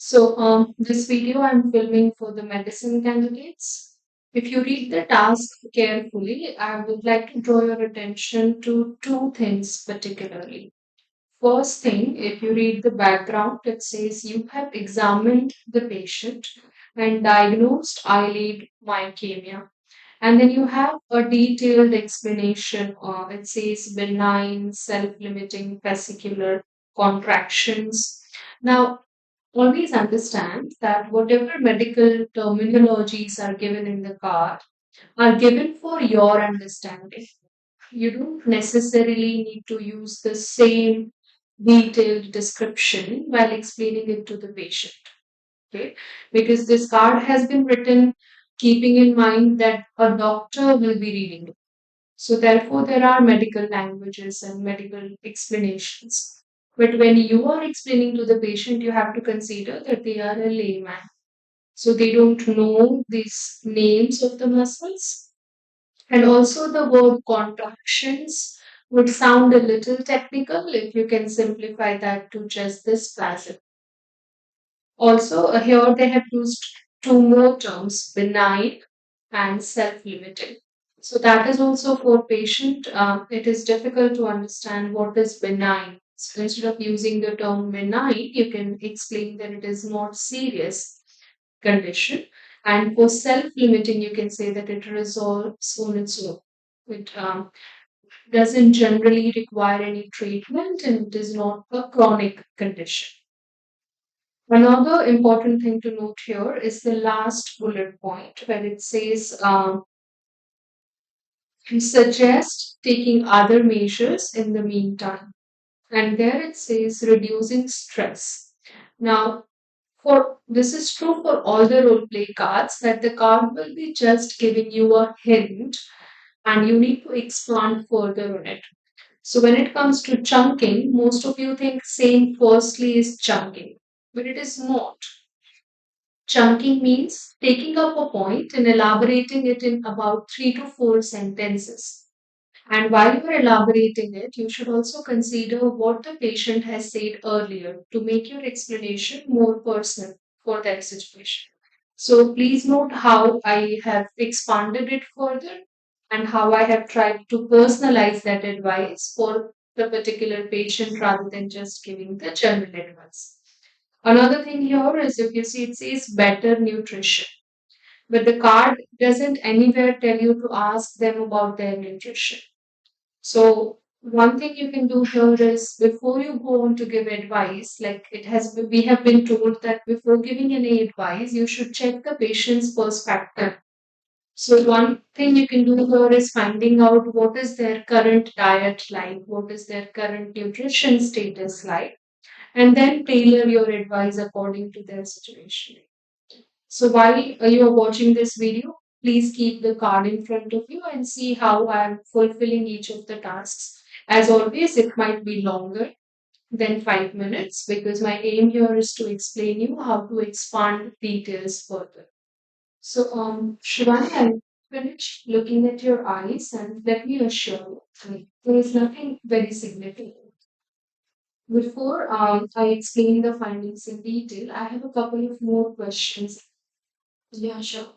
This video I'm filming for the medicine candidates. If you read the task carefully, I would like to draw your attention to two things particularly. First thing, if you read the background, it says you have examined the patient and diagnosed eyelid myoclonus. And then you have a detailed explanation. It says benign, self-limiting fascicular contractions. Now, always understand that whatever medical terminologies are given in the card are given for your understanding. You don't necessarily need to use the same detailed description while explaining it to the patient. Okay, because this card has been written keeping in mind that a doctor will be reading it. So, therefore, there are medical languages and medical explanations. But when you are explaining to the patient, you have to consider that they are a layman. So, they don't know these names of the muscles. And also, the word contractions would sound a little technical if you can simplify that to just this spasm. Also, here they have used two more terms, benign and self-limiting. So that is also for patient. It is difficult to understand what is benign. So instead of using the term benign, you can explain that it is not serious condition. And for self-limiting, you can say that it resolves on its own. It doesn't generally require any treatment and it is not a chronic condition. Another important thing to note here is the last bullet point where it says suggest taking other measures in the meantime. And there it says reducing stress. Now, for this is true for all the role play cards that the card will be just giving you a hint and you need to expand further on it. So when it comes to chunking, most of you think saying firstly is chunking, but it is not. Chunking means taking up a point and elaborating it in about 3 to 4 sentences. And while you're elaborating it, you should also consider what the patient has said earlier to make your explanation more personal for that situation. So please note how I have expanded it further and how I have tried to personalize that advice for the particular patient rather than just giving the general advice. Another thing here is if you see it says better nutrition, but the card doesn't anywhere tell you to ask them about their nutrition. So one thing you can do here is before you go on to give advice, like we have been told that before giving any advice, you should check the patient's perspective. So one thing you can do here is finding out what is their current diet like, what is their current nutrition status like, and then tailor your advice according to their situation. So while you are watching this video, please keep the card in front of you and see how I am fulfilling each of the tasks. As always, it might be longer than 5 minutes because my aim here is to explain you how to expand details further. Shivani, I'll finish looking at your eyes and let me assure you, there is nothing very significant. Before I explain the findings in detail, I have a couple of more questions. Yeah, sure.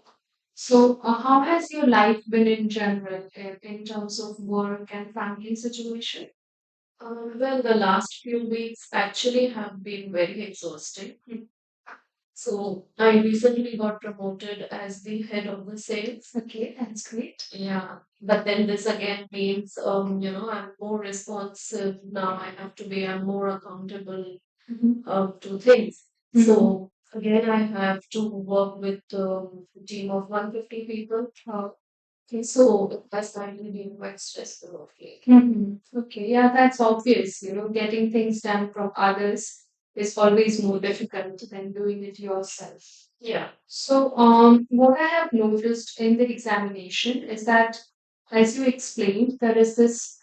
How has your life been in general in terms of work and family situation? Well, the last few weeks actually have been very exhausting. So I recently got promoted as the head of the sales. Okay, that's great. Yeah, but then this again means, I'm more responsive now. I'm more accountable to things. So again, I have to work with a team of 150 people. Okay, so it has kindly been quite stressful of late. Okay, yeah, that's obvious. Getting things done from others is always more difficult than doing it yourself. Yeah. What I have noticed in the examination is that, as you explained, there is this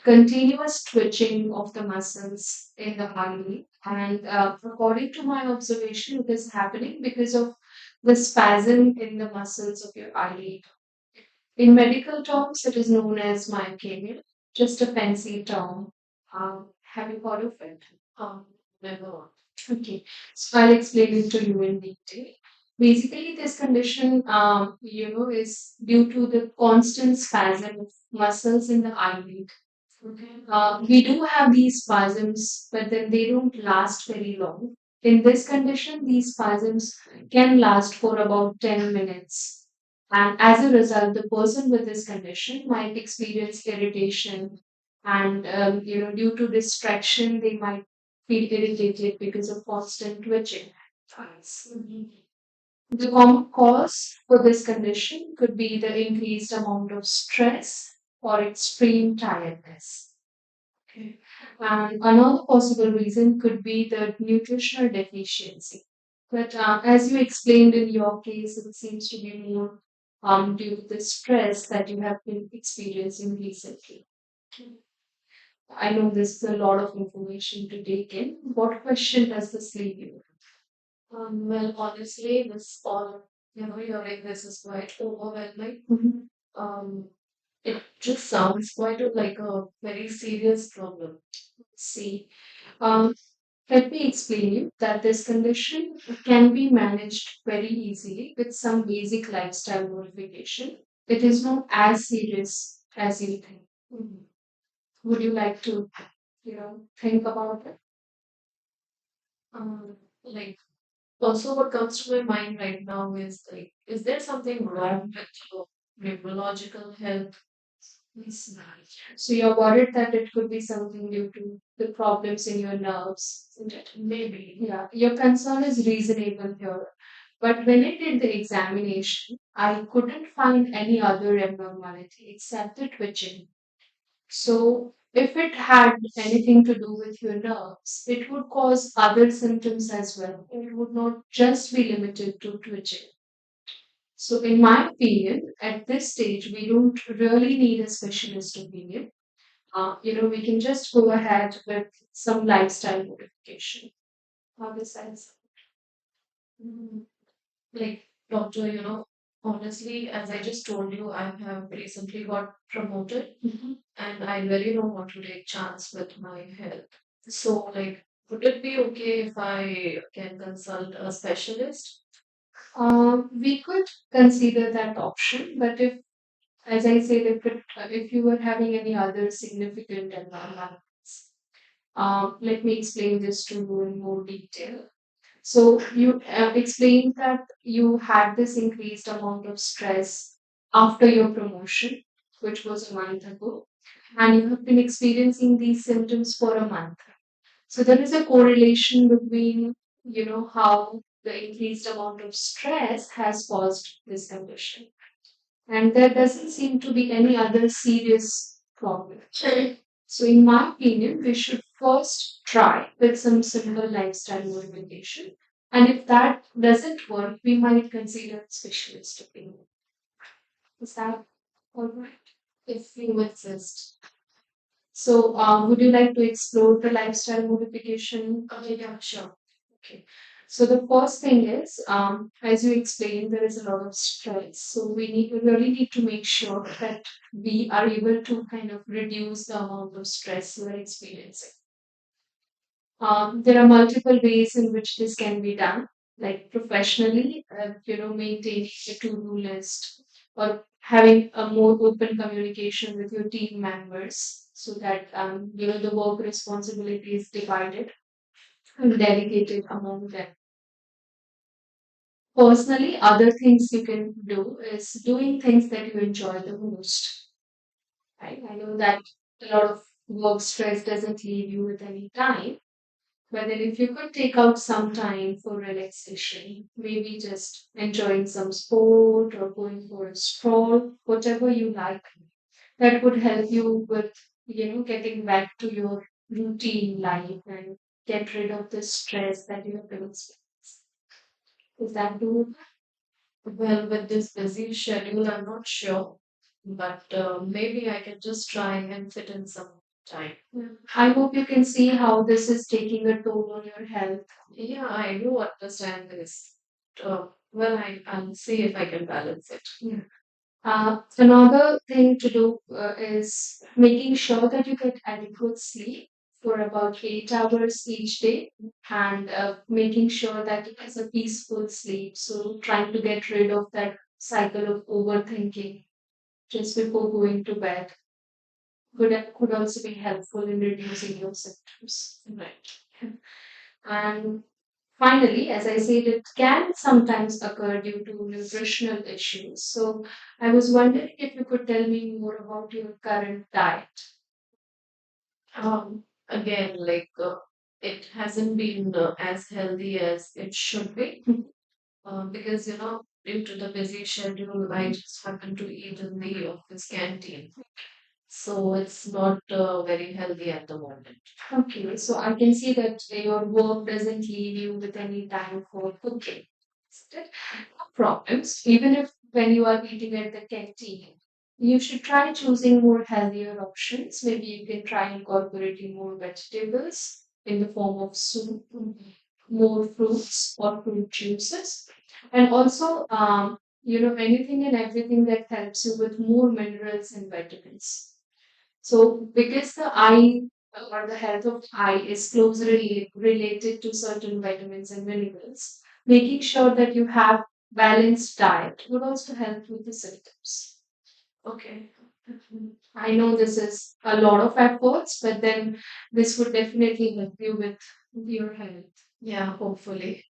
continuous twitching of the muscles in the eyelid. And according to my observation, it is happening because of the spasm in the muscles of your eyelid. In medical terms, it is known as myoclonus, just a fancy term. Have you heard of it? Never. Okay, so I'll explain it to you in detail. Basically, this condition, is due to the constant spasm of muscles in the eyelid. Okay. We do have these spasms, but then they don't last very long. In this condition, these spasms can last for about 10 minutes. And as a result, the person with this condition might experience irritation. And, due to distraction, they might feel irritated because of constant twitching. The common cause for this condition could be the increased amount of stress or extreme tiredness. Okay. And another possible reason could be the nutritional deficiency. But as you explained in your case, it seems to be more due to the stress that you have been experiencing recently. I know this is a lot of information to take in. What question does this leave you? Well, honestly, this all, hearing this is quite overwhelming. Mhm. It just sounds quite like a very serious problem. See, um, let me explain you that this condition can be managed very easily with some basic lifestyle modification. It is not as serious as you think. Mhm. Would you like to, think about it? Like, also, what comes to my mind right now is like, is there something wrong with your neurological health? Yes. So you're worried that it could be something due to the problems in your nerves, isn't it? Maybe. Yeah, your concern is reasonable here. But when I did the examination, I couldn't find any other abnormality except the twitching. So if it had anything to do with your nerves, it would cause other symptoms as well. It would not just be limited to twitching. So, in my opinion, at this stage, we don't really need a specialist opinion. We can just go ahead with some lifestyle modification. How does that sound? Mm, Like, doctor, honestly, as I just told you, I have recently got promoted, and I really don't want to take chance with my health. So, like, would it be okay if I can consult a specialist? We could consider that option, but if, as I said, if you were having any other significant environments, let me explain this to you in more detail. So you explained that you had this increased amount of stress after your promotion, which was a month ago, and you have been experiencing these symptoms for a month. So there is a correlation between, how the increased amount of stress has caused this condition. And there doesn't seem to be any other serious problem. So, in my opinion, we should first try with some simple lifestyle modification. And if that doesn't work, we might consider specialist opinion. Is that all right? If you insist. So, would you like to explore the lifestyle modification? Okay, yeah, sure. Okay. So the first thing is, as you explained, there is a lot of stress. So we really need to make sure that we are able to kind of reduce the amount of stress you are experiencing. There are multiple ways in which this can be done, like professionally, maintaining a to-do list or having a more open communication with your team members so that, the work responsibility is divided and delegated among them. Personally, other things you can do is doing things that you enjoy the most. Right? I know that a lot of work stress doesn't leave you with any time. But then, if you could take out some time for relaxation, maybe just enjoying some sport or going for a stroll, whatever you like, that would help you with, getting back to your routine life and get rid of the stress that you have been experiencing. Is that doable? Well, with this busy schedule, I'm not sure, but maybe I can just try and fit in some time. Yeah. I hope you can see how this is taking a toll on your health. Yeah, I do understand this. Well, I'll see if I can balance it. Yeah. Another thing to do is making sure that you get adequate sleep for about 8 hours each day and making sure that it has a peaceful sleep. So, trying to get rid of that cycle of overthinking just before going to bed could also be helpful in reducing your symptoms. Right. And finally, as I said, it can sometimes occur due to nutritional issues. So I was wondering if you could tell me more about your current diet. Again, it hasn't been as healthy as it should be because, due to the busy schedule, I just happen to eat in the office canteen. So it's not very healthy at the moment. Okay, so I can see that your work doesn't leave you with any time for cooking. Isn't it? No problems. Even if when you are eating at the canteen, you should try choosing more healthier options. Maybe you can try incorporating more vegetables in the form of soup, more fruits or fruit juices, and also, anything and everything that helps you with more minerals and vitamins. So, because the eye or the health of eye is closely related to certain vitamins and minerals, making sure that you have balanced diet would also help with the symptoms. Okay. I know this is a lot of efforts, but then this would definitely help you with your health. Yeah, hopefully.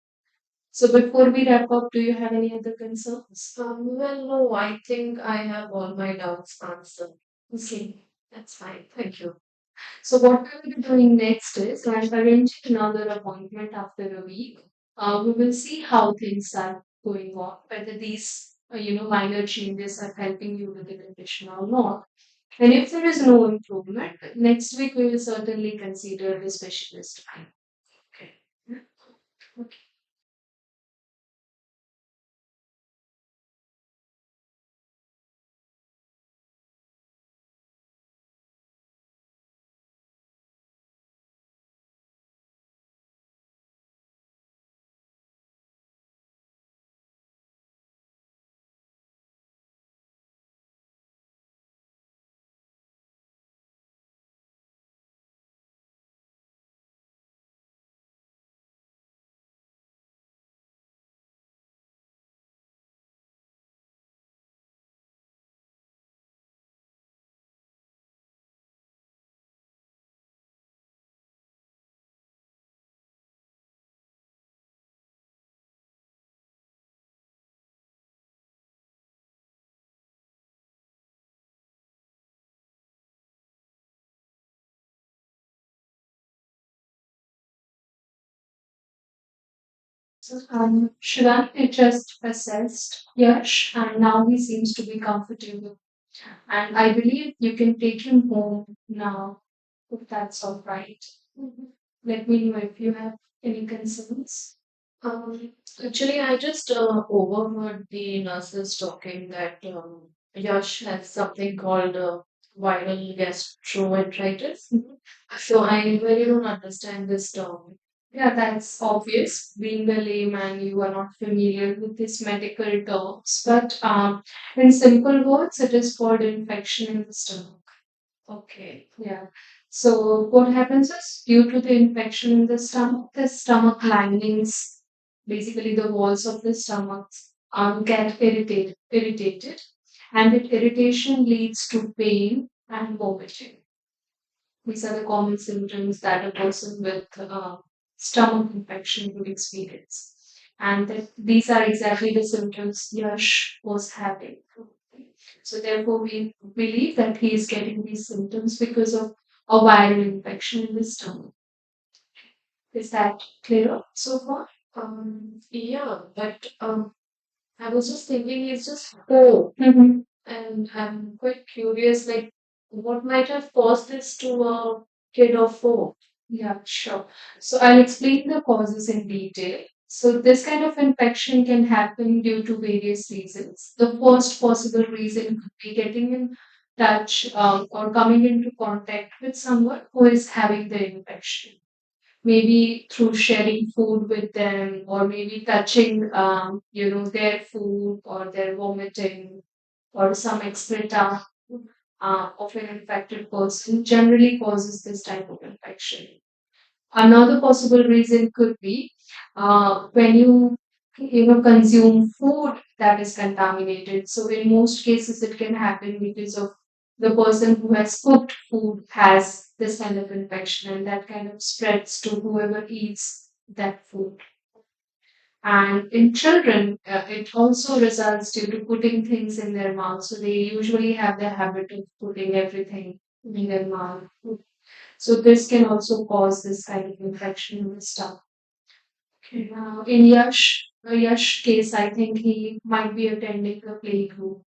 So before we wrap up, do you have any other concerns? Well, no, I think I have all my doubts answered. Okay. That's fine. Thank you. So what we will be doing next is I'm arranging another appointment after a week. We will see how things are going on, whether these minor changes are helping you with the condition or not. And if there is no improvement, next week we will certainly consider the specialist. Okay. Okay. So, Shivani just assessed Yash, and now he seems to be comfortable. And I believe you can take him home now, if that's all right. Let me know if you have any concerns. Um, Actually, I just overheard the nurses talking that Yash has something called viral gastroenteritis. Mhm. So I really don't understand this term. Yeah, that's obvious. Being a layman, you are not familiar with these medical terms. But in simple words, it is called infection in the stomach. Okay. Yeah. So what happens is due to the infection in the stomach linings, basically the walls of the stomach, get irritated, and that irritation leads to pain and vomiting. These are the common symptoms that a person with stomach infection would experience. And that these are exactly the symptoms Yash was having. So therefore, we believe that he is getting these symptoms because of a viral infection in the stomach. Is that clear so far? Yeah, but I was just thinking it's just four, Mhm. and I'm quite curious, like, what might have caused this to a kid of four? Yeah, sure. So I'll explain the causes in detail. So this kind of infection can happen due to various reasons. The first possible reason could be getting in touch or coming into contact with someone who is having the infection. Maybe through sharing food with them or maybe touching, their food or their vomiting or some excreta. of an infected person generally causes this type of infection. Another possible reason could be when you consume food that is contaminated. So in most cases, it can happen because of the person who has cooked food has this kind of infection, and that kind of spreads to whoever eats that food. And in children, it also results due to putting things in their mouth. So they usually have the habit of putting everything in their mouth. So this can also cause this kind of infection in the stomach. Okay. Now, in Yash case, I think he might be attending a play group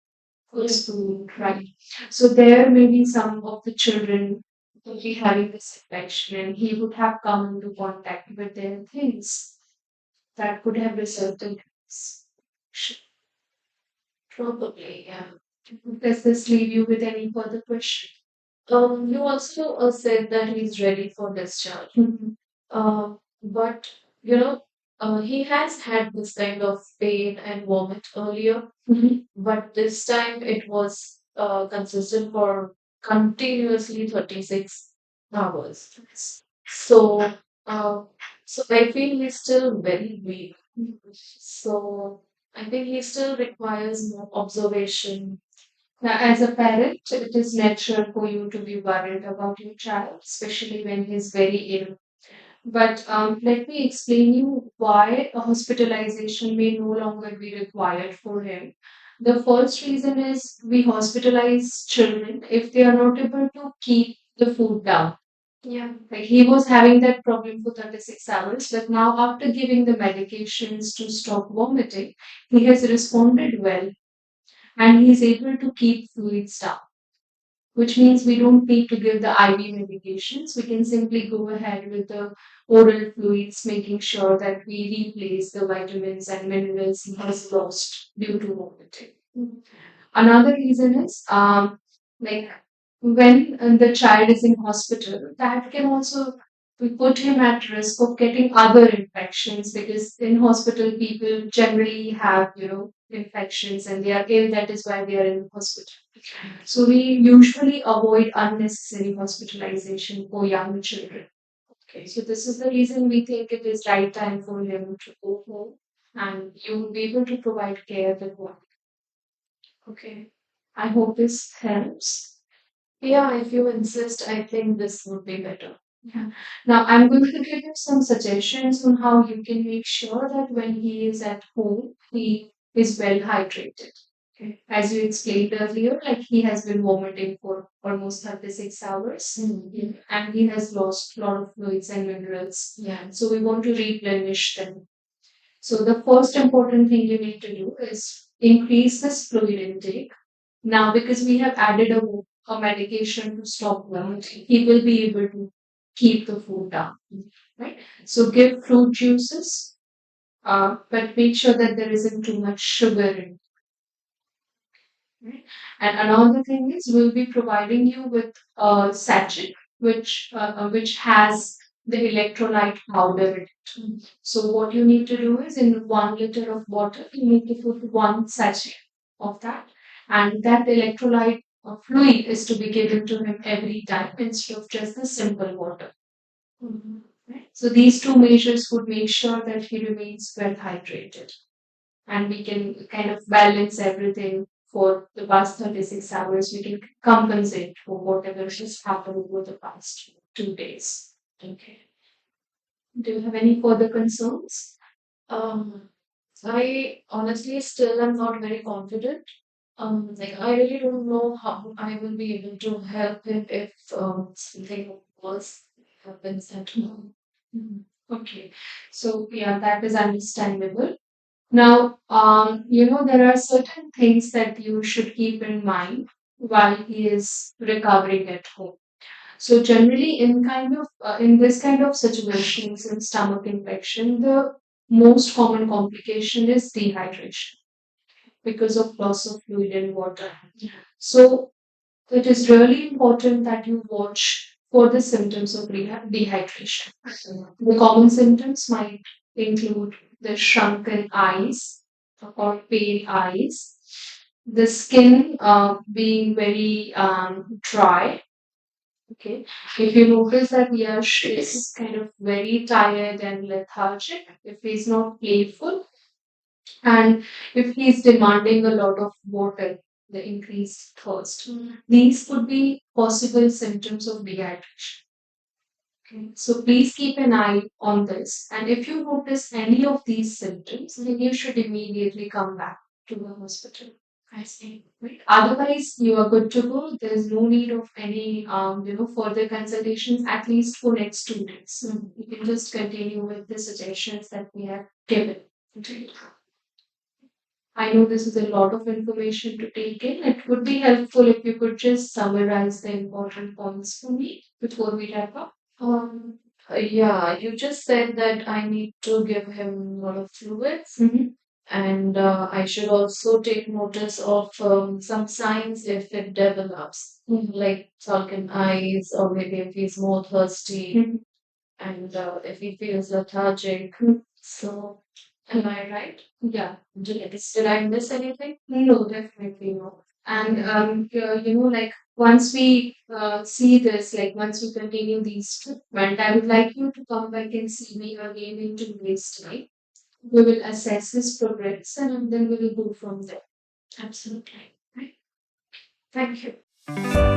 for school, right? So there may be some of the children will be having this infection, and he would have come into contact with their things that could have resulted in this. Probably, yeah. Does this leave you with any further question? You also said that he's ready for discharge. Mhm. But you know, he has had this kind of pain and vomit earlier, Mhm. but this time it was consistent for continuously 36 hours. So, uh, so I feel he's still very weak. So I think he still requires more observation. Now, as a parent, it is natural for you to be worried about your child, especially when he's very ill. But let me explain you why a hospitalization may no longer be required for him. The first reason is we hospitalize children if they are not able to keep the food down. Yeah. Like he was having that problem for 36 hours, but now after giving the medications to stop vomiting, he has responded well and he's able to keep fluids down, which means we don't need to give the IV medications. We can simply go ahead with the oral fluids, making sure that we replace the vitamins and minerals he has lost due to vomiting. Another reason is like when the child is in hospital, that can also we put him at risk of getting other infections because in hospital people generally have infections and they are ill. That is why they are in hospital. So we usually avoid unnecessary hospitalization for young children. Okay, so this is the reason we think it is right time for him to go home and you will be able to provide care with one. Okay, I hope this helps. Yeah, if you insist, I think this would be better. Yeah. Now I'm going to give you some suggestions on how you can make sure that when he is at home, he is well hydrated. Okay. As you explained earlier, like he has been vomiting for almost 36 hours and he has lost a lot of fluids and minerals. Yeah. So we want to replenish them. So the first important thing you need to do is increase this fluid intake. Now, because we have added a medication to stop vomiting, he will be able to keep the food down. Right? So give fruit juices, but make sure that there isn't too much sugar in. Right? And another thing is we'll be providing you with a sachet which has the electrolyte powder in it. So what you need to do is in 1 liter of water, you need to put one sachet of that, and that electrolyte fluid is to be given to him every time instead of just the simple water. Mhm. Right? So these two measures would make sure that he remains well hydrated and we can kind of balance everything for the past 36 hours. We can compensate for whatever has happened over the past 2 days. Okay. Do you have any further concerns? Um, I honestly still am not very confident. Like I really don't know how I will be able to help him if something worse happens at home. Mhm. Okay. So, yeah, that is understandable. Now, there are certain things that you should keep in mind while he is recovering at home. So generally, in this kind of situations in stomach infection, the most common complication is dehydration because of loss of fluid and water. So it is really important that you watch for the symptoms of dehydration. The common symptoms might include the shrunken eyes or pale eyes, the skin being very dry. Okay. If you notice that Yash is kind of very tired and lethargic, if he's not playful, and if he's demanding a lot of water, the increased thirst, these could be possible symptoms of dehydration. Okay. So please keep an eye on this. And if you notice any of these symptoms, then you should immediately come back to the hospital. I see. Right. Otherwise, you are good to go. There's no need of any, further consultations, at least for next 2 days. You can just continue with the suggestions that we have given. Okay. I know this is a lot of information to take in. It would be helpful if you could just summarize the important points for me before we wrap up. Um, Yeah, you just said that I need to give him a lot of fluids, and I should also take notice of some signs if it develops, like sunken eyes, or maybe if he's more thirsty, and if he feels lethargic. So, am I right? Yeah. Did I miss anything? No, definitely no. And like once we see this, like once we continue these treatment, I would like you to come back and see me again in 2 days' time. We will assess his progress and then we will go from there. Absolutely. Right. Thank you.